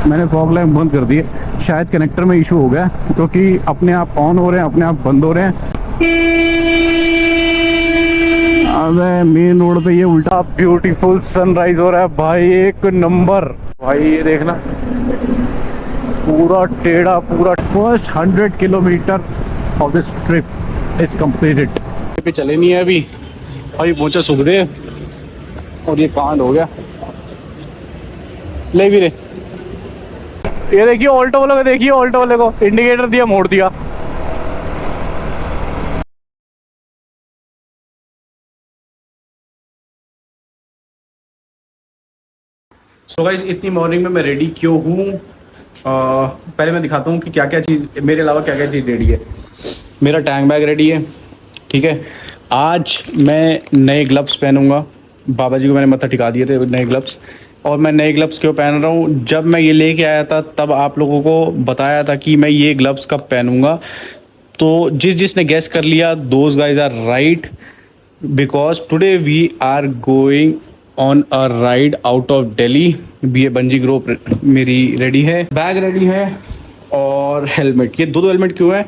मैंने fog lamp बंद कर दिए, शायद कनेक्टर में इशू हो गया क्योंकि अपने आप ऑन हो रहे हैं, अपने आप बंद हो रहे हैं। अबे मेन रोड पे ये उल्टा ब्यूटीफुल सनराइज हो रहा है भाई, एक नंबर। भाई ये देखना, पूरा टेढ़ा, पूरा first 100 kilometre of this trip is completed. पे चले नहीं है अभी भाई, पहुंचा सुखदेव और ये कांड हो गया। ले भी रे, ये देखिए ऑल्टो वाले को, देखिए ऑल्टो वाले को इंडिकेटर दिया, मोड़ दिया। सो गाइस, इतनी मॉर्निंग में मैं रेडी क्यों हूँ, पहले मैं दिखाता हूँ कि क्या क्या चीज़ मेरे अलावा क्या क्या चीज़ रेडी है। मेरा टैंक बैग रेडी है, ठीक है। आज मैं नए ग्लव्स पहनूंगा, बाबा जी को मैंने मत्था टिका दिए थे नए ग्लव्स। और मैं नए ग्लव्स क्यों पहन रहा हूँ, जब मैं ये लेके आया था तब आप लोगों को बताया था कि मैं ये ग्लव्स कब पहनूंगा। तो जिसने गेस कर लिया, those guys are right, because today we are going on a ride out of Delhi. बी ए बंजी ग्रुप मेरी रेडी है, बैग रेडी है और हेलमेट। ये दो हेलमेट क्यों है,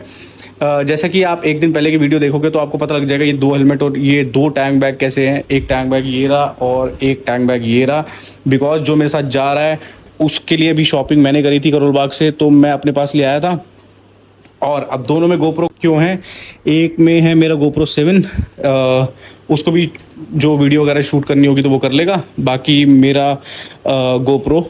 जैसा कि आप एक दिन पहले की वीडियो देखोगे तो आपको पता लग जाएगा ये दो हेलमेट और ये दो टैंक बैग कैसे हैं। एक टैंक बैग ये रहा और एक टैंक बैग ये रहा, बिकॉज जो मेरे साथ जा रहा है उसके लिए भी शॉपिंग मैंने करी थी करोल बाग से, तो मैं अपने पास ले आया था। और अब दोनों में गोप्रो क्यों है, एक में है मेरा गोप्रो 7, उसको भी जो वीडियो वगैरह शूट करनी होगी तो वो कर लेगा। बाकी मेरा GoPro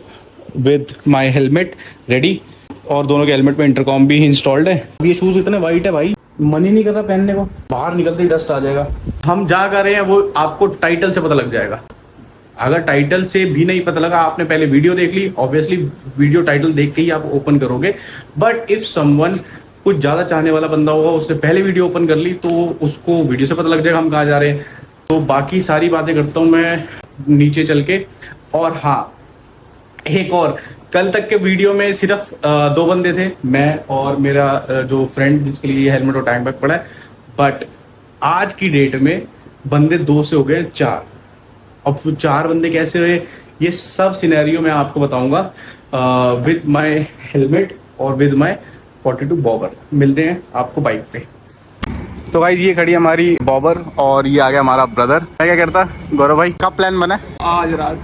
with my helmet ready, और दोनों के हेलमेट में इंटरकॉम भी इंस्टॉल्ड है। ये शूज़ इतने वाइट है भाई, मन ही नहीं कर रहा पहनने को, बाहर निकलते ही डस्ट आ जाएगा। हम जा कर रहे हैं वो आपको टाइटल से पता लग जाएगा। अगर टाइटल से भी नहीं पता लगा, आपने पहले वीडियो देख ली, ऑब्वियसली वीडियो टाइटल देख के ही आप ओपन करोगे। बट इफ समवन कुछ ज़्यादा चाहने वाला बंदा होगा, उसने पहले वीडियो ओपन कर ली तो उसको वीडियो से पता लग जाएगा हम कहाँ जा रहे हैं। तो बाकी सारी बातें करता हूँ मैं नीचे चल के। और हाँ, एक और, कल तक के वीडियो में सिर्फ 2 बंदे थे, मैं और मेरा जो फ्रेंड जिसके लिए हेलमेट और टैंक बैग पड़ा है। बट आज की डेट में बंदे 2 से हो गए 4। अब वो 4 बंदे कैसे हुए, ये सब सिनेरियो मैं आपको बताऊंगा विद माय हेलमेट और विद माय 42 बॉबर। मिलते हैं आपको बाइक पे। तो गाइस, ये खड़ी हमारी बॉबर और ये आ गया हमारा ब्रदर। क्या करता गौरव भाई, कब प्लान बना है आज रात?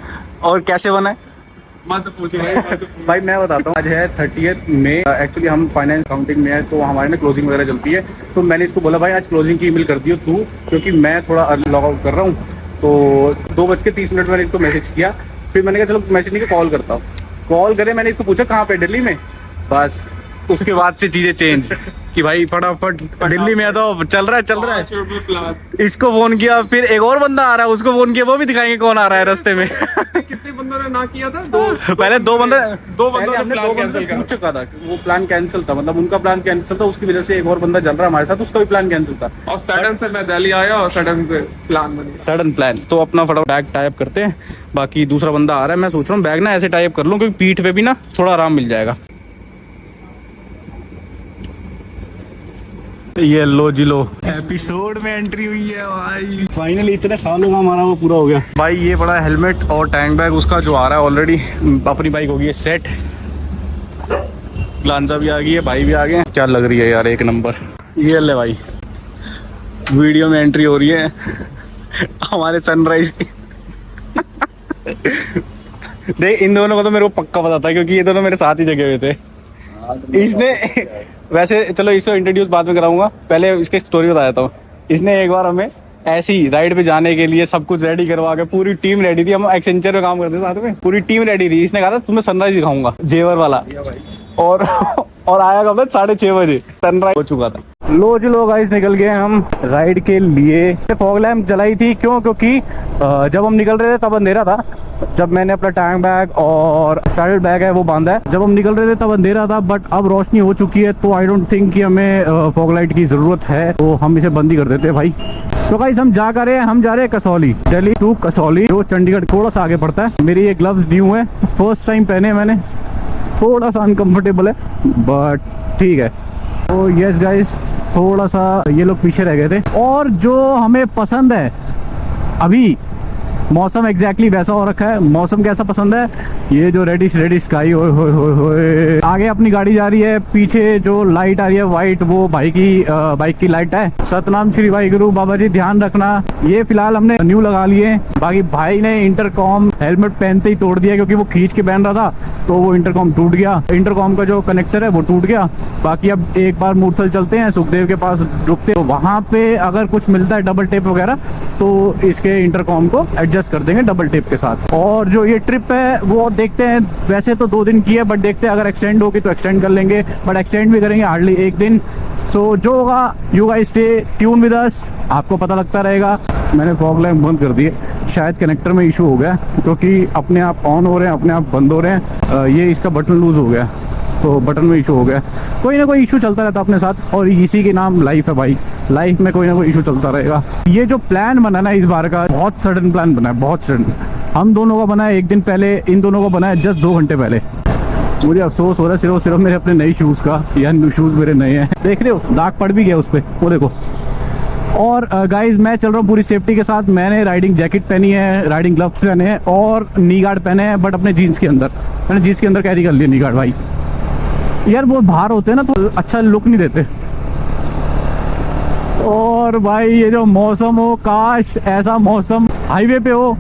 और कैसे बना है? मत पूछो भाई, मत पूछो। भाई मैं बताता हूँ, आज है 30 मई। एक्चुअली हम फाइनेंस अकाउंटिंग में है तो हमारे ना क्लोजिंग वगैरह चलती है। तो मैंने इसको बोला भाई आज क्लोजिंग की ईमेल कर दियो तू, क्योंकि मैं थोड़ा अर्ली लॉग आउट कर रहा हूँ। तो 2:30 मैंने इसको मैसेज किया। फिर मैंने कहा चलो मैसेज नहीं, कॉल करता हूँ। कॉल करे, मैंने इसको पूछा कहाँ पे, दिल्ली में। बस उसके बाद से चीजें चेंज कि भाई फटाफट दिल्ली में है तो चल रहा है। इसको फोन किया, फिर एक और बंदा आ रहा है, उसको फोन किया, वो भी दिखाएंगे कौन आ रहा है रास्ते में। कितने बंदों ने ना किया था? पहले दो बंदे पूछ चुका था, वो प्लान कैंसिल था, मतलब उनका प्लान कैंसिल था, उसकी वजह से एक और बंदा चल रहा है हमारे साथ, उसका भी प्लान कैंसिल था। और सडन से मैं दिल्ली आया और सडन से प्लान बन गया। Sudden plan. तो अपना फटाफट बैग टाइप करते हैं, बाकी दूसरा बंदा आ रहा है। मैं सोच रहा हूँ बैग ना ऐसे टाइप कर लूँ क्योंकि पीठ पे भी ना थोड़ा आराम मिल जाएगा। ये लो जी लो, एपिसोड में एंट्री हुई है भाई। फाइनली इतने सालों का हमारा वो पूरा हो गया भाई। ये बड़ा हेलमेट और टैंक बैग उसका जो आ रहा है ऑलरेडी, अपनी बाइक हो गई है सेट। ग्लांजा भी आ गई है, भाई भी आ गए। क्या लग रही है यार, एक नंबर। ये ले भाई, वीडियो में एंट्री हो रही है हमारे सनराइज की। देख, इन दोनों को तो मेरे को पक्का पता था क्योंकि ये दोनों मेरे साथ ही जगे हुए थे। इसने वैसे चलो इसको इंट्रोड्यूस बाद में कराऊंगा, पहले इसकी स्टोरी बता देता हूँ। इसने एक बार हमें ऐसी राइड पे जाने के लिए सब कुछ रेडी करवा के, पूरी टीम रेडी थी, हम एक्सेंचर में काम करते थे साथ में, पूरी टीम रेडी थी। इसने कहा था तुम्हें सनराइज दिखाऊंगा, जेवर वाला। और आया कब था, 6:30 बजे सनराइज हो चुका था। लो जी लो गाइस, निकल गए हम राइड के लिए। फॉग लैम्प जलाई थी क्यों, क्योंकि जब हम निकल रहे थे तब अंधेरा था। जब मैंने अपना टैंक बैग और सैडल बैग है वो बांधा है, जब हम निकल रहे थे तब अंधेरा था। बट अब रोशनी हो चुकी है तो आई डोंट थिंक कि हमें फॉग लाइट की जरूरत है, तो हम इसे बंद ही कर देते हैं भाई। तो गाइस, हम जा रहे हैं कसौली, दिल्ली टू कसौली, जो चंडीगढ़ थोड़ा सा आगे पड़ता है। मेरे ये ग्लव्स न्यू है, फर्स्ट टाइम पहने मैंने, थोड़ा सा अनकंफर्टेबल है बट ठीक है। तो यस गाइस, थोड़ा सा ये लोग पीछे रह गए थे। और जो हमें पसंद है अभी मौसम एग्जैक्टली वैसा हो रखा है। मौसम कैसा पसंद है? ये जो रेडिश रेडिश स्काई, ओए होए होए होए। आगे अपनी गाड़ी जा रही है, पीछे जो लाइट आ रही है वाइट, वो बाइक की लाइट है। सतनाम श्री वाहिगुरु। बाबा जी ध्यान रखना। ये फिलहाल हमने न्यू लगा लिए। बाकी भाई ने इंटरकॉम हेलमेट पहनते ही तोड़ दिया, क्योंकि वो खींच के पहन रहा था तो वो इंटरकॉम टूट गया। इंटरकॉम का जो कनेक्टर है वो टूट गया। बाकी अब एक बार मूर्थल चलते हैं, सुखदेव के पास रुकते हैं, तो वहाँ पे अगर कुछ मिलता है डबल टेप वगैरह तो इसके इंटरकॉम को एडजस्ट कर देंगे डबल टेप के साथ। और जो ये ट्रिप है वो देखते हैं, वैसे तो 2 दिन की है, बट देखते हैं अगर एक्सटेंड होगी तो एक्सटेंड कर लेंगे, बट एक्सटेंड भी करेंगे हार्डली 1 दिन। सो जो होगा, you guys stay tune with us, आपको पता लगता रहेगा। मैंने फॉग लैम्प बंद कर दिए, शायद कनेक्टर में इशू हो गया, क्योंकि अपने आप ऑन हो रहे हैं, अपने आप बंद हो रहे हैं। ये इसका बटन लूज हो गया, तो बटन में इशू हो गया। कोई ना कोई इशू चलता रहता है अपने साथ, और इसी के नाम लाइफ है भाई। लाइफ में कोई ना कोई इशू चलता रहेगा। ये जो प्लान बना ना इस बार का, बहुत सडन प्लान बना है, बहुत सडन। हम दोनों का बना है 1 दिन पहले, इन दोनों का बना है जस्ट 2 घंटे पहले। मुझे अफसोस हो रहा है सिर्फ मेरे अपने नए शूज़ का, या शूज़ मेरे नए हैं। देख रहे हो दाग पड़ भी गया उस पर, वो देखो। और गाइज मैं चल रहा हूँ पूरी सेफ्टी के साथ। मैंने राइडिंग जैकेट पहनी है, राइडिंग ग्लव्स पहने हैं, और नी गार्ड पहने हैं, बट अपने जीन्स के अंदर। मैंने जीन्स के अंदर कैरी कर लिया नी गार्ड भाई। यार वो बाहर होते हैं ना तो अच्छा लुक नहीं देते। और भाई ये जो मौसम हो, काश ऐसा मौसम हाईवे पे हो,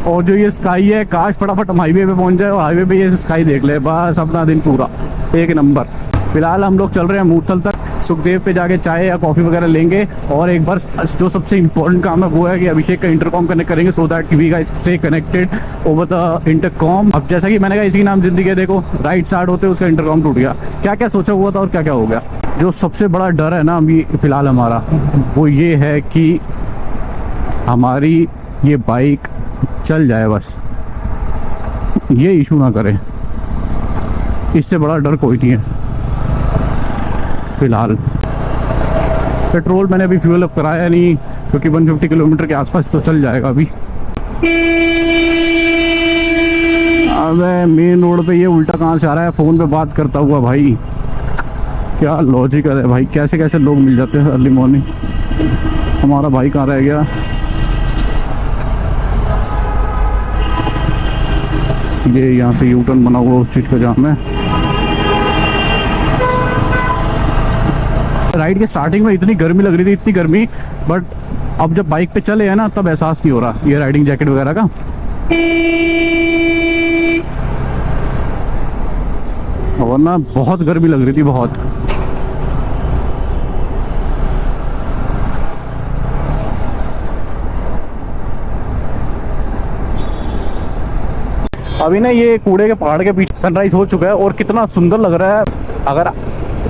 और जो ये स्काई है, काश फटाफट हम हाईवे पे पहुंच जाए और हाईवे पे ये स्काई देख ले, बस अपना दिन पूरा 1 नंबर। फिलहाल हम लोग चल रहे हैं मूर्थल तक। सुखदेव पे जाके चाय या कॉफ़ी वगैरह लेंगे, और एक बार जो सबसे इम्पोर्टेंट काम है वो है कि अभिषेक का इंटरकॉम कनेक्ट करेंगे, so that we guys stay connected over the intercom. अब जैसा कि मैंने कहा, इसी नाम जिंदगी है। देखो राइट स्टार्ट होते उसका इंटरकॉम टूट गया। क्या क्या सोचा हुआ था और क्या क्या हो गया। जो सबसे बड़ा डर है ना अभी फिलहाल हमारा, वो ये है कि हमारी ये बाइक चल जाए, बस ये इशू ना करे। इससे बड़ा डर कोई नहीं है फिलहाल। पेट्रोल मैंने अभी फ्यूल अप कराया नहीं, क्योंकि 150 किलोमीटर के आसपास तो चल जाएगा अभी। अबे मेन रोड पे ये उल्टा कहाँ से आ रहा है फ़ोन पे बात करता हुआ भाई। क्या लॉजिकल है भाई, कैसे कैसे लोग मिल जाते हैं अर्ली मॉर्निंग। हमारा भाई कहाँ रह गया? ये यहाँ से यू टर्न बना हुआ उस चीज़ का जाम है। राइड के स्टार्टिंग में इतनी गर्मी लग रही थी, इतनी गर्मी, बट अब जब बाइक पे चले हैं ना तब एहसास नहीं हो रहा ये राइडिंग जैकेट वगैरह का। वरना बहुत गर्मी लग रही थी, बहुत। अभी ना ये कूड़े के पहाड़ के पीछे सनराइज हो चुका है, और कितना सुंदर लग रहा है। अगर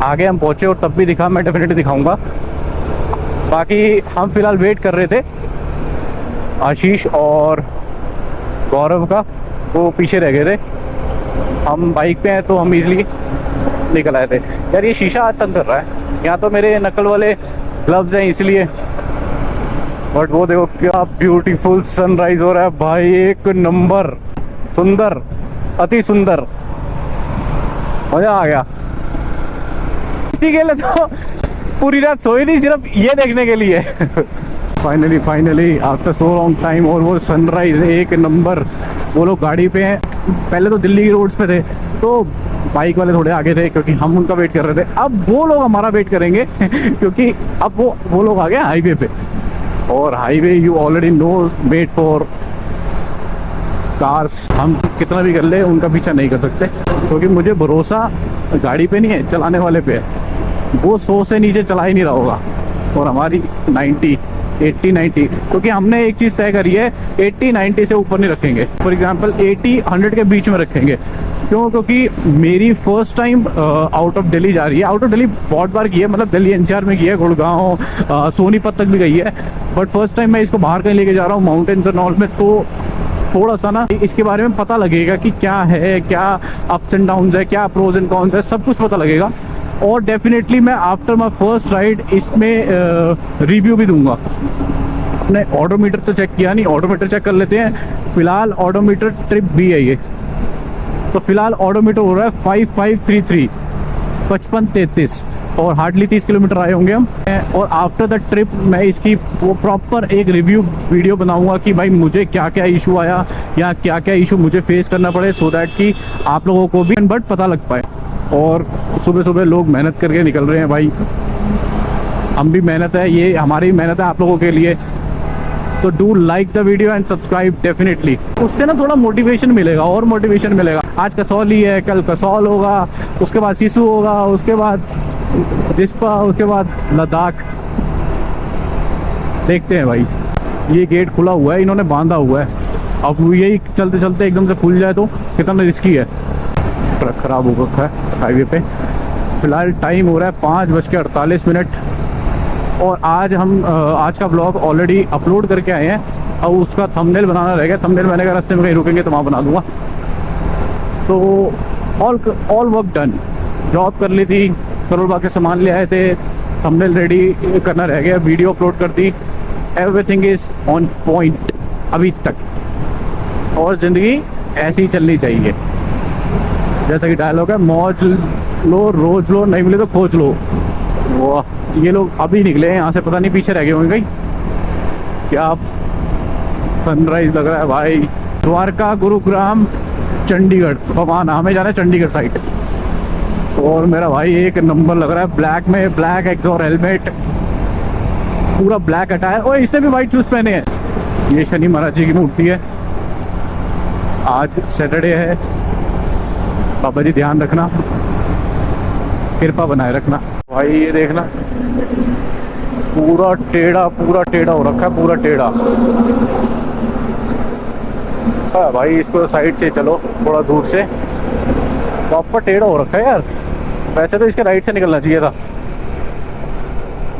आगे हम पहुंचे और तब भी दिखा, मैं डेफिनेटली दिखाऊंगा। बाकी हम फिलहाल वेट कर रहे थे आशीष और गौरव का, वो पीछे रह गए थे। हम बाइक पे हैं तो हम इजीली निकल आए थे। यार ये शीशा आज तंग कर रहा है। यहाँ तो मेरे नकल वाले ग्लव्स हैं इसलिए, बट वो देखो क्या ब्यूटीफुल सनराइज हो रहा है भाई, 1 नंबर, सुंदर, अति सुंदर, मजा आ गया। इसी के लिए तो पूरी रात सोई नहीं, सिर्फ ये देखने के लिए। Finally after so long time, और वो सनराइज 1 नंबर। वो लोग गाड़ी पे हैं, पहले तो दिल्ली की रोड्स पे थे तो बाइक वाले थोड़े आगे थे, क्योंकि हम उनका वेट कर रहे थे। अब वो लोग हमारा वेट करेंगे क्योंकि अब वो लोग आ गए हाईवे पे, और highway you already know wait for cars. हम कितना भी कर ले उनका पीछा नहीं कर सकते, क्योंकि मुझे भरोसा गाड़ी पे नहीं है, चलाने वाले पे है। वो 100 से नीचे चला ही नहीं रहा होगा, और हमारी 90, 80, 90, क्योंकि हमने एक चीज़ तय करी है, 80, 90 से ऊपर नहीं रखेंगे। फॉर एग्जांपल 80, 100 के बीच में रखेंगे। क्यों? क्योंकि मेरी first time out of Delhi जा रही है। आउट ऑफ दिल्ली बहुत बार की है, मतलब दिल्ली NCR में की है, गुड़गांव, सोनीपत तक भी गई है, बट फर्स्ट टाइम मैं इसको बाहर कहीं लेके जा रहा हूँ, माउंटेन्स एंड ऑल में। तो थोड़ा सा ना इसके बारे में पता लगेगा कि क्या है, क्या अप्स एंड डाउन्स है, क्या प्रोज एंड कॉन्स है, सब कुछ पता लगेगा। और डेफिनेटली मैं आफ्टर माई फर्स्ट राइड इसमें रिव्यू भी दूंगा। अपने ऑडोमीटर तो चेक किया नहीं, ऑडोमीटर चेक कर लेते हैं। फिलहाल ऑडोमीटर ट्रिप भी है ये, तो फिलहाल ऑडोमीटर हो रहा है 5533। 55-33 और हार्डली 30 किलोमीटर आए होंगे हम। और आफ्टर द ट्रिप मैं इसकी वो प्रॉपर एक रिव्यू वीडियो बनाऊंगा कि भाई मुझे क्या क्या इशू आया या क्या क्या इशू मुझे फेस करना पड़े, सो दैट कि आप लोगों को भी बट पता लग पाए। और सुबह सुबह लोग मेहनत करके निकल रहे हैं भाई, हम भी मेहनत है, ये हमारी मेहनत है आप लोगों के लिए। तो do like the video and subscribe definitely, उससे ना थोड़ा मोटिवेशन मिलेगा और मोटिवेशन मिलेगा। आज कसौली है, कल कसौल होगा, उसके बाद सिसु होगा, उसके बाद जिस्पा, उसके बाद लद्दाख। देखते हैं भाई, ये गेट खुला हुआ है, इन्होंने बांधा हुआ है, अब यही चलते चलते एकदम से खुल जाए तो कितना रिस्की है। ट्रक खराब हो रखा है हाईवे पे। फिलहाल टाइम हो रहा है 5:48 और आज हम आज का ब्लॉग ऑलरेडी अपलोड करके आए हैं। अब उसका थंबनेल बनाना रह गया। थंबनेल मैंने कहा रास्ते में कहीं रुकेंगे तो वहाँ बना दूंगा। So all work done. Job कर ली थी, करोल बाग के सामान ले आए थे, थंबनेल रेडी करना रह गया, वीडियो अपलोड कर दी, एवरीथिंग इज ऑन पॉइंट अभी तक। और ज़िंदगी ऐसी ही चलनी चाहिए, जैसा कि डायलॉग है, मौज लो रोज लो, नहीं मिले तो खोज लो। वाह, ये लोग अभी निकले हैं यहाँ से, पता नहीं पीछे रह गए होंगे कहीं। क्या सनराइज लग रहा है भाई। द्वारका, गुरुग्राम, चंडीगढ़, वहाँ नाम है, जा रहा है चंडीगढ़ साइड। और मेरा भाई एक नंबर लग रहा है, ब्लैक में, ब्लैक एक्सॉर हेलमेट, पूरा ब्लैक अटायर। और इसने भी वाइट शूज पहने हैं। ये शनि महाराज जी की मूर्ति है। आज सैटरडे है, बाबा जी ध्यान रखना, कृपा बनाए रखना। भाई ये देखना, पूरा टेढ़ा हो रखा है, पूरा टेढ़ा। हाँ भाई, इसको साइड से चलो, थोड़ा दूर से, प्रॉपर टेढ़ा हो रखा है यार। वैसे तो इसके राइट से निकलना चाहिए था,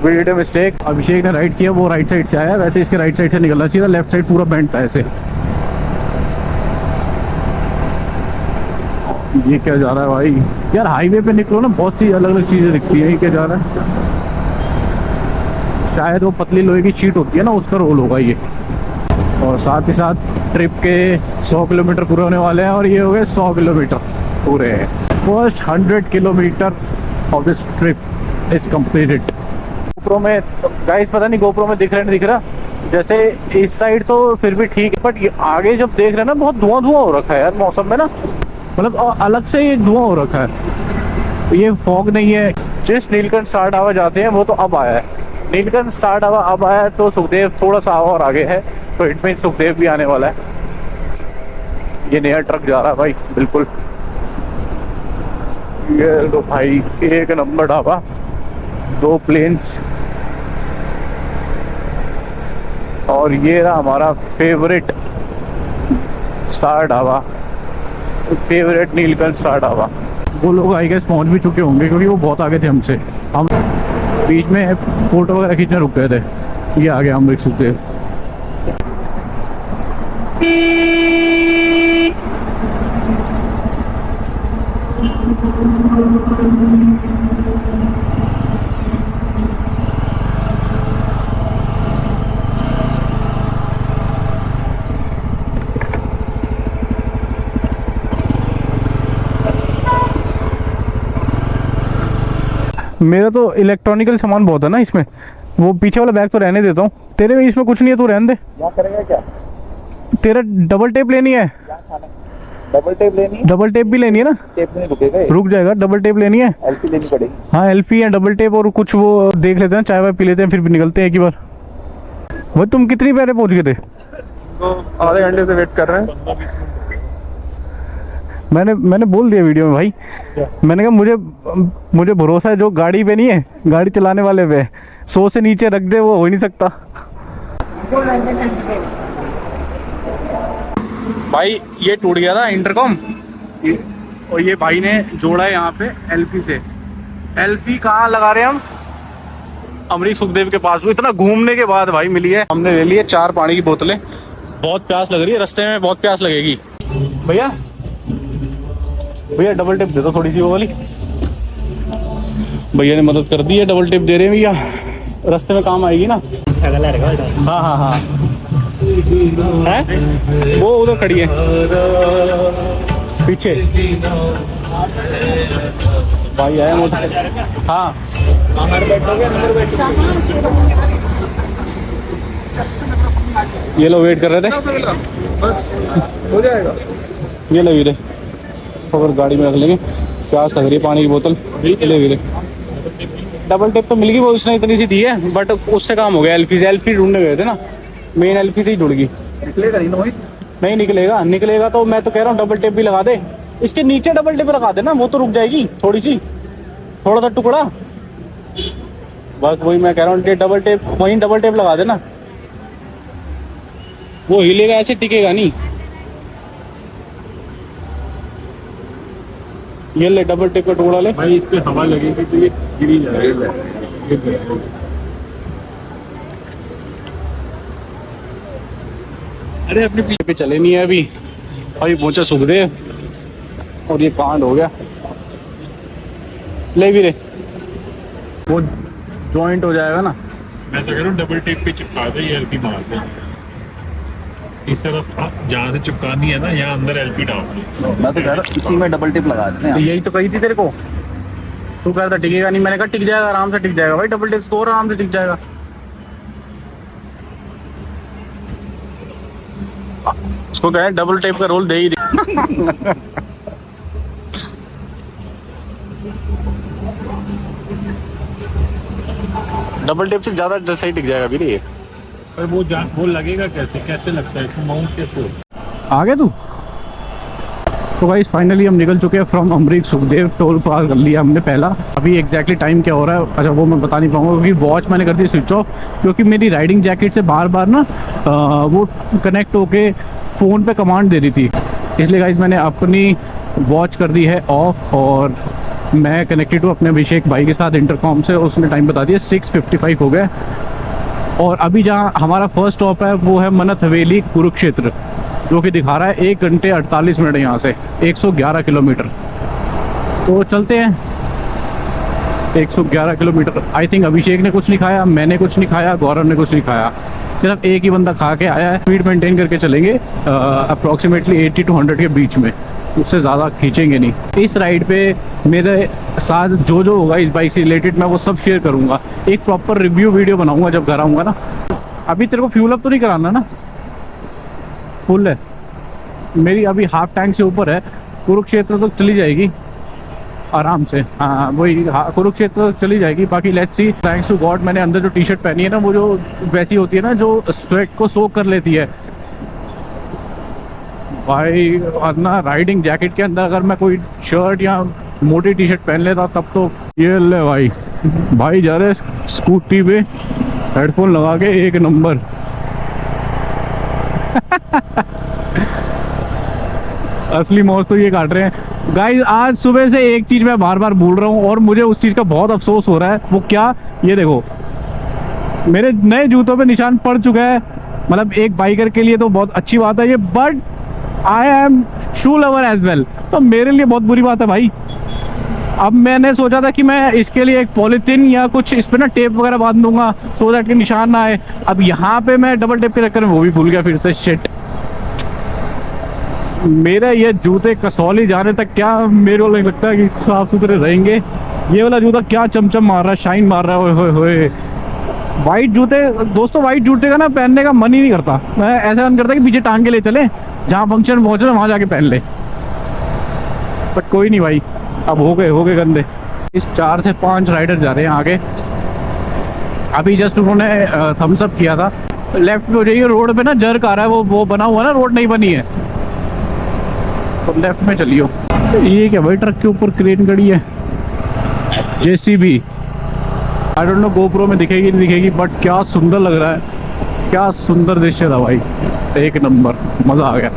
वी डिड अ मिस्टेक। अभिषेक ने राइट किया, वो राइट साइड से आया, वैसे इसके राइट साइड से निकलना चाहिए था, लेफ्ट साइड पूरा बेंड था ऐसे। ये क्या जा रहा है भाई यार, हाईवे पे निकलो ना, बहुत सी अलग अलग चीजें दिखती हैं। ये क्या जा रहा है, शायद वो पतली लोहे की शीट होती है ना, उसका रोल होगा ये। और साथ ही साथ ट्रिप के 100 किलोमीटर पूरे होने वाले हैं, और ये हो गए 100 किलोमीटर पूरे हैं। First 100 kilometre of this trip is completed. GoPro में गाइस पता नहीं गोप्रो में दिख रहा नहीं दिख रहा, जैसे इस साइड तो फिर भी ठीक है, बट आगे जब देख रहे हैं ना, बहुत धुआं हो रखा है यार मौसम में ना, मतलब अलग से ही धुआं हो रखा है। ये फॉग नहीं है। जिस नीलकंठ स्टार ढाबा जाते हैं वो तो अब आया है, नीलकंठ स्टार ढाबा अब आया है, तो सुखदेव थोड़ा सा और आगे है, तो इट मीन सुखदेव भी आने वाला है। ये नया ट्रक जा रहा है भाई, बिल्कुल। ये लो भाई, एक नंबर ढाबा, 2 प्लेन्स। और ये रहा हमारा favourite star dhaba, favourite Neelkanth star dhaba. वो लोग आई गेस पहुंच भी चुके होंगे, क्योंकि वो बहुत आगे थे हमसे। हम बीच में फोटो वगैरह खींचने रुक गए थे। ये आ गया हम सुखदेव। मेरा तो इलेक्ट्रॉनिकल सामान बहुत है ना इसमें, वो पीछे वाला बैग तो रहने देता हूँ। तेरे में इसमें कुछ नहीं है, तू रहने दे। क्या करेगा क्या? तेरा डबल टेप लेनी है? डबल टेप लेनी है? डबल टेप भी लेनी है ना? टेप नहीं रुकेगा, रुक जाएगा। डबल टेप लेनी है, एलपी लेनी पड़ेगी। हाँ एलपी है, डबल टेप, और कुछ वो देख लेते हैं, चाय वाय पी लेते हैं, फिर निकलते हैं एक ही बार। भाई तुम कितनी पहले पहुँच गए थे? आधे घंटे से वेट कर रहे हैं। मैंने बोल दिया वीडियो में भाई, मैंने कहा मुझे भरोसा है जो गाड़ी पे नहीं है, गाड़ी चलाने वाले पे। 100 से नीचे रख दे वो हो ही नहीं सकता भाई। ये टूट गया था इंटरकॉम, और ये भाई ने जोड़ा है यहाँ पे एलपी से। एलपी कहाँ लगा रहे हैं हम? अमरीक सुखदेव के पास। वो इतना घूमने के बाद भाई मिली है। हमने ले लिए 4 पानी की बोतलें। बहुत प्यास लग रही है, रास्ते में बहुत प्यास लगेगी। भैया डबल टेप दे दो थोड़ी सी वो वाली। भैया ने मदद कर दी है, डबल टेप दे रहे हैं भैया, रास्ते में काम आएगी ना। हाँ हाँ हाँ है, वो उधर खड़ी है पीछे। भाई आया मोटर। हाँ बाहर बैठोगे अंदर बैठोगे? ये लोग वेट कर रहे थे। बस हो जाएगा। ये ले वीरे, और गाड़ी में रख लेंगे। प्यास लग रही है, पानी की बोतल ले वीरे। डबल टेप तो मिल गई, वो उसने इतनी सी दी है, बट उससे काम हो गया। एलपी ढूंढने गए थे ना, मेन एलपी से ही जुड़ गई। निकलेगा नहीं मोहित? नहीं निकलेगा, निकलेगा तो मैं तो कह रहा हूँ डबल टेप भी लगा दे। इसके नीचे डबल टेप लगा दे ना, वो तो रुक जाएगी थोड़ी सी, थोड़ा सा टुकड़ा। बस वही मैं कह रहा हूँ, डबल टेप वहीं डबल टेप लगा देना, वो हिलेगा, ऐसे टिकेगा नहीं। ये ले डबल टेप का टुकड़ा ले भाई, इस पे हवा लगेगी तो ये गिर ही जाएगा। अरे अपने पीछे पे चले नहीं है अभी, अभी पहुंचा सुखदेव और ये कांड हो गया। ले भी रे, वो जॉइंट हो जाएगा ना। मैं तो कह रहा हूँ डबल टेप पे चिपका दे, ये एलपी मार दे। इस तरफ जहाँ से चिपकानी है ना, यहाँ अंदर एलपी डाल दे। मैं तो कह रहा हूँ इसी में डबल टिप लगा देते तो हैं। यही तो कही थी तेरे को, तू कह रहा था टिकेगा नहीं, मैंने कहा टिक जाएगा, आराम से टिक जाएगा भाई, डबल टेप स्कोर आराम से टिक जाएगा। उसको कहे डबल टेप का रोल दे ही दे। डबल टेप से ज्यादा सही टिक जाएगा भी। पर वो लगेगा कैसे, कैसे लगता है इसमें माउंट कैसे होता आ गया तू? तो गाइस फाइनली हम निकल चुके हैं फ्रॉम अमरीक सुखदेव। टोल पार कर लिया हमने पहला। अभी एग्जैक्टली टाइम क्या हो रहा है, अच्छा वो मैं बता नहीं पाऊंगा, क्योंकि वॉच मैंने कर दी स्विच ऑफ, क्योंकि मेरी राइडिंग जैकेट से बार बार ना वो कनेक्ट होके फ़ोन पे कमांड दे रही थी, इसलिए गाइस मैंने अपनी वॉच कर दी है ऑफ। और मैं कनेक्टेड हूँ अपने अभिषेक भाई के साथ इंटरकॉम से, उसने टाइम बता दिया 6:55 हो गए। और अभी जहाँ हमारा फर्स्ट स्टॉप है वो है मन्नत हवेली कुरुक्षेत्र, जो कि दिखा रहा है 1 घंटे 48 मिनट यहाँ से, 111 किलोमीटर। तो चलते हैं 111 किलोमीटर। आई थिंक अभिषेक ने कुछ नहीं खाया, मैंने कुछ नहीं खाया, गौरव ने कुछ नहीं खाया, सिर्फ एक ही बंदा खा के आया है। स्पीड मेंटेन करके चलेंगे अप्रॉक्सीमेटली 80 to 100 के बीच में, उससे ज़्यादा खींचेंगे नहीं। इस राइड पे मेरे साथ जो होगा इस बाइक से रिलेटेड मैं वो सब शेयर करूँगा। एक प्रॉपर रिव्यू वीडियो बनाऊँगा जब घर आऊँगा ना। अभी तेरे को फ्यूल अप तो नहीं कराना ना? फुल है मेरी, अभी हाफ टैंक से ऊपर है। कुरुक्षेत्र तक चली जाएगी आराम से। हाँ वही कुरुक्षेत्र तक चली जाएगी। बाकी let's see, thanks to God मैंने अंदर जो टी शर्ट पहनी है ना, वो जो वैसी होती है ना जो स्वेट को सोक कर लेती है भाई। वरना राइडिंग जैकेट के अंदर अगर मैं कोई शर्ट या मोटी टी शर्ट पहन लेता तब तो। ये ले भाई जा रहे स्कूटी पे हेडफोन लगा के, एक नंबर। असली मौज तो ये काट रहे हैं गाइस। आज सुबह से एक चीज मैं बार बार भूल रहा हूँ और मुझे उस चीज का बहुत अफसोस हो रहा है। वो क्या? ये देखो मेरे नए जूतों पे निशान पड़ चुका है। मतलब एक बाइकर के लिए तो बहुत अच्छी बात है ये, but I am shoe lover as well, तो मेरे लिए बहुत बुरी बात है भाई। अब मैंने सोचा था कि मैं इसके लिए एक पॉलीथीन या कुछ इस पे ना टेप वगैरह बांध दूंगा सो दैट के निशान ना आए। अब यहाँ पे मैं डबल टेप के चक्कर में वो भी भूल गया फिर से। शिट, मेरा ये जूते कसौली जाने तक क्या मेरे को नहीं लगता है कि साफ सुथरे रहेंगे। ये वाला जूता क्या चमचम मार रहा है, शाइन मार रहा है। ओए होए, वाइट जूते दोस्तों, वाइट जूते का ना पहनने का मन ही नहीं करता। मैं ऐसा मन करता कि पीछे टांग के ले चले, जहाँ फंक्शन पहुंचे ना वहाँ जाके पहन ले। बट कोई नहीं भाई, अब हो गए गंदे। इस 4 से 5 राइडर जा रहे हैं आगे। अभी जस्ट उन्होंने थम्स अप किया था। लेफ्ट में हो जाइए, रोड पे ना जर्क आ रहा है, वो बना हुआ ना, रोड नहीं बनी है, तो लेफ्ट में चलियो। ये क्या भाई, ट्रक के ऊपर क्रेन खड़ी है, JCB. I don't know GoPro में दिखेगी नहीं दिखेगी, बट क्या सुंदर लग रहा है, क्या सुंदर दृश्य था भाई, एक नंबर, मजा आ गया।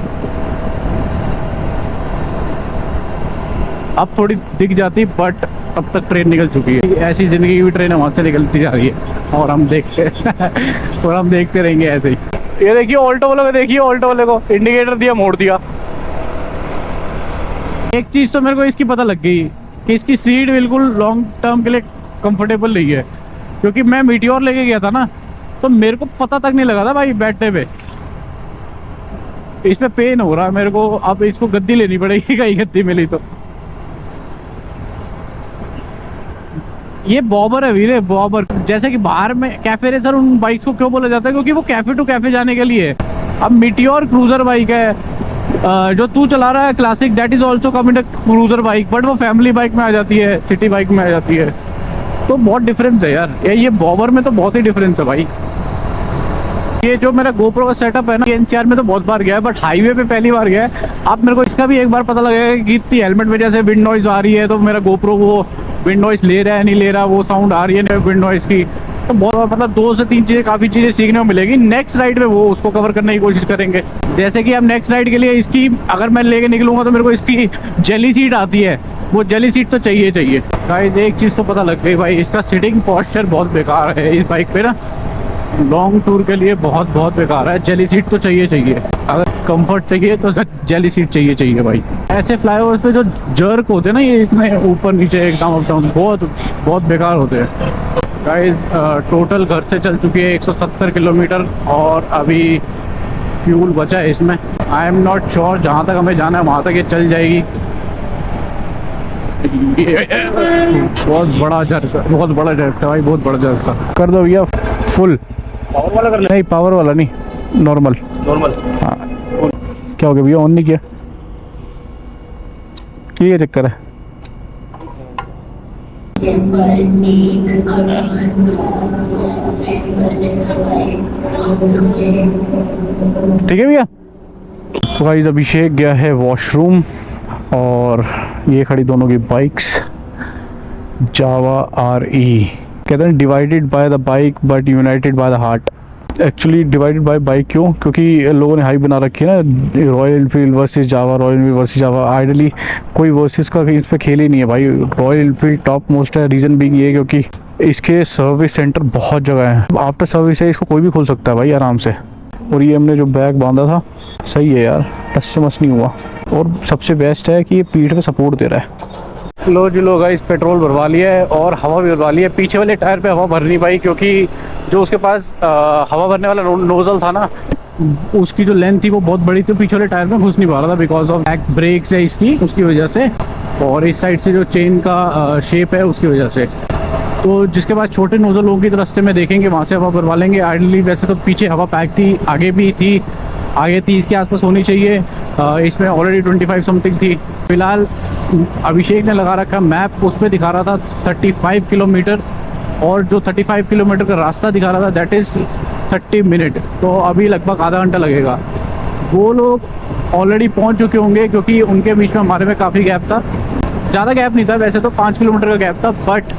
अब थोड़ी दिख जाती बट अब तक ट्रेन निकल चुकी है। ऐसी जिंदगी की भी ट्रेन वहां से निकलती जा रही है और हम देखते रहेंगे ऐसे ही। ये देखिए ऑल्टो वाले को, देखिए ऑल्टो वाले को इंडिकेटर दिया, मोड़ दिया। एक चीज तो मेरे को इसकी पता लग गई कि इसकी सीट बिल्कुल लॉन्ग टर्म के लिए कंफर्टेबल नहीं है, क्योंकि मैं मीटियोर लेके गया था ना, तो मेरे को पता तक नहीं लगा था भाई बैठने पे। इसमें पेन हो रहा है मेरे को। अब इसको गद्दी लेनी पड़ेगी, कहीं गद्दी मिली तो। ये बॉबर है वीरे, बॉबर। जैसे कि बाहर में कैफे रेसर उन बाइक्स को क्यों बोला जाता है, क्योंकि वो कैफे टू कैफे जाने के लिए है। अब मीटियोर क्रूजर बाइक है, जो तू चला रहा है classic, that is also coming cruiser bike, but वो फैमिली बाइक में आ जाती है, सिटी बाइक में आ जाती है। तो बहुत डिफरेंस है यार, ये बॉबर में तो बहुत ही डिफरेंस है भाई। ये जो मेरा गोप्रो का सेटअप है ना, एनसीआर में तो बहुत बार गया है, बट हाईवे पे पहली बार गया है। अब मेरे को इसका भी एक बार पता लगेगा कि इतनी हेलमेट में जैसे विंड नॉइज आ रही है, तो मेरा गोप्रो वो विंड नॉइज ले रहा है नहीं ले रहा, वो साउंड आ रही है विंड नॉइज की। तो बहुत मतलब 2 से 3 चीज़ें, काफ़ी चीज़ें सीखने को मिलेगी। नेक्स्ट राइड में वो उसको कवर करने की कोशिश करेंगे। जैसे कि अब नेक्स्ट राइड के लिए इसकी अगर मैं लेके निकलूंगा तो मेरे को इसकी जेली सीट आती है, वो जेली सीट तो चाहिए। गाइस एक चीज़ तो पता लग गई भाई, इसका सिटिंग पोस्चर बहुत बेकार है इस बाइक पे ना, लॉन्ग टूर के लिए बहुत बेकार है। जेली सीट तो चाहिए, अगर कंफर्ट चाहिए तो जेली सीट चाहिए भाई। ऐसे फ्लाईओवर पे जो जर्क होते हैं ना, ये इसमें ऊपर नीचे एकदम अप डाउन बहुत बेकार होते हैं। गाइस टोटल घर से चल चुकी है 170 किलोमीटर और अभी फ्यूल बचा है इसमें। आई एम नॉट श्योर, जहाँ तक हमें जाना है वहाँ तक ये चल जाएगी। बहुत बड़ा झटका भाई, बहुत बड़ा झटका। कर दो भैया फुल। पावर वाला कर ले। नहीं पावर वाला नहीं, नॉर्मल। हाँ क्या हो गया भैया, ऑन नहीं किया, ये चक्कर है। ठीक है भैया। तो गाइस अभिषेक गया है वॉशरूम और ये खड़ी दोनों की बाइक्स, जावा RE। कहते हैं divided by the bike but United by the heart. Actually divided by bike क्यों, क्योंकि लोगों ने हाइप बना रखी है ना, रॉयल एनफील्ड वर्सेस जावा, रॉयल एनफील्ड वर्सेस जावा। आइडली कोई वर्सेस का इस पे खेल ही नहीं है भाई, रॉयल एनफील्ड टॉप मोस्ट है। रीज़न बीइंग ये क्योंकि इसके सर्विस सेंटर बहुत जगह है, आफ्टर सर्विस है, इसको कोई भी खोल सकता है भाई आराम से। और ये हमने जो बैग बांधा था सही है यार, टस से मस नहीं हुआ। और सबसे बेस्ट है कि ये पीठ पे सपोर्ट दे रहा है। लो जी लो गाइस, पेट्रोल भरवा लिया है और हवा भी भरवा ली है। पीछे वाले टायर पे हवा भरनी भाई, क्योंकि जो उसके पास हवा भरने वाला नोजल था ना, उसकी जो लेंथ थी वो बहुत बड़ी थी, पीछे वाले टायर में घुस नहीं पा रहा था बिकॉज ऑफ बैक ब्रेक्स है इसकी, उसकी वजह से। और इस साइड से जो चेन का शेप है उसकी वजह से। तो जिसके पास छोटे नोजल होंगे तो रास्ते में देखेंगे वहाँ से हवा भरवा लेंगे। आइडली वैसे तो पीछे हवा पैक थी, आगे भी थी, आगे 30 के आसपास होनी चाहिए। इसमें ऑलरेडी 25 समथिंग थी। फिलहाल अभिषेक ने लगा रखा मैप, उस पर दिखा रहा था 35 किलोमीटर, और जो 35 किलोमीटर का रास्ता दिखा रहा था दैट इज़ 30 मिनट। तो अभी लगभग आधा घंटा लगेगा। वो लोग ऑलरेडी पहुंच चुके होंगे क्योंकि उनके बीच में हमारे में काफ़ी गैप था। ज़्यादा गैप नहीं था वैसे तो, 5 किलोमीटर का गैप था, बट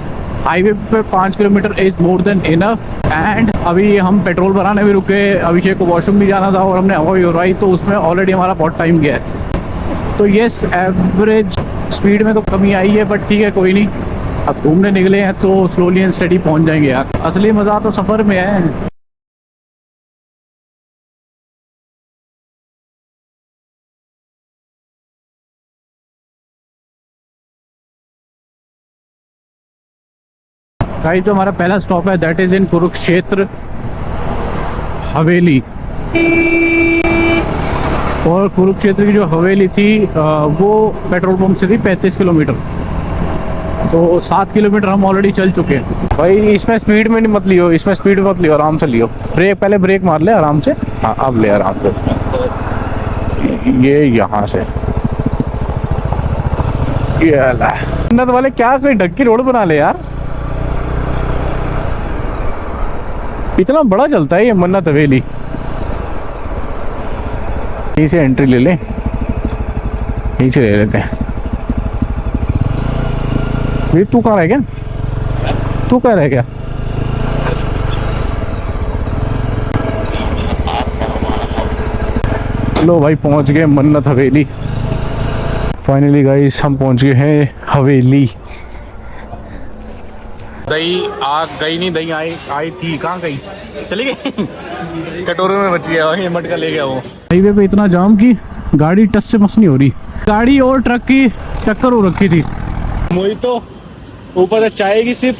हाईवे पे 5 kilometre is more than enough. And अभी हम पेट्रोल भराने भी रुके, अभिषेक को वॉशरूम भी जाना था और हमने हवा भी भरवाई, तो उसमें ऑलरेडी हमारा बहुत टाइम गया है। तो येस एवरेज स्पीड में तो कमी आई है, बट ठीक है कोई नहीं। अब घूमने निकले हैं तो स्लोली एंड स्टडी पहुंच जाएंगे यार। असली मज़ा तो सफ़र में है। गाइस जो हमारा पहला स्टॉप है दैट इज़ इन कुरुक्षेत्र हवेली। और कुरुक्षेत्र की जो हवेली थी वो पेट्रोल पंप से थी 35 किलोमीटर। तो 7 किलोमीटर हम ऑलरेडी चल चुके हैं। भाई इसमें स्पीड में नहीं मत लियो, इसमें स्पीड मत लियो, आराम से लियो। ब्रेक पहले ब्रेक मार ले आराम से। हाँ अब ले आराम से। ये यहाँ से ये वाले क्या कोई ढक्की रोड बना ले यार, इतना बड़ा चलता है ये मन्नत हवेली। यहीं से एंट्री ले लें, यहीं से ले लेते हैं। ये तू कहाँ रह गया, तू कहाँ रह गया? लो भाई पहुंच गए मन्नत हवेली। फाइनली गाइस हम पहुंच गए हैं हवेली। दही आ गई नहीं, दही आई थी, कहाँ गई, चली गई कटोरे में बच गया, वही मटका ले गया वो। हाईवे पे इतना जाम की गाड़ी टस से मस नहीं हो रही, गाड़ी और ट्रक की टक्कर हो रखी थी। मोहितो ऊपर से चाय की सिप,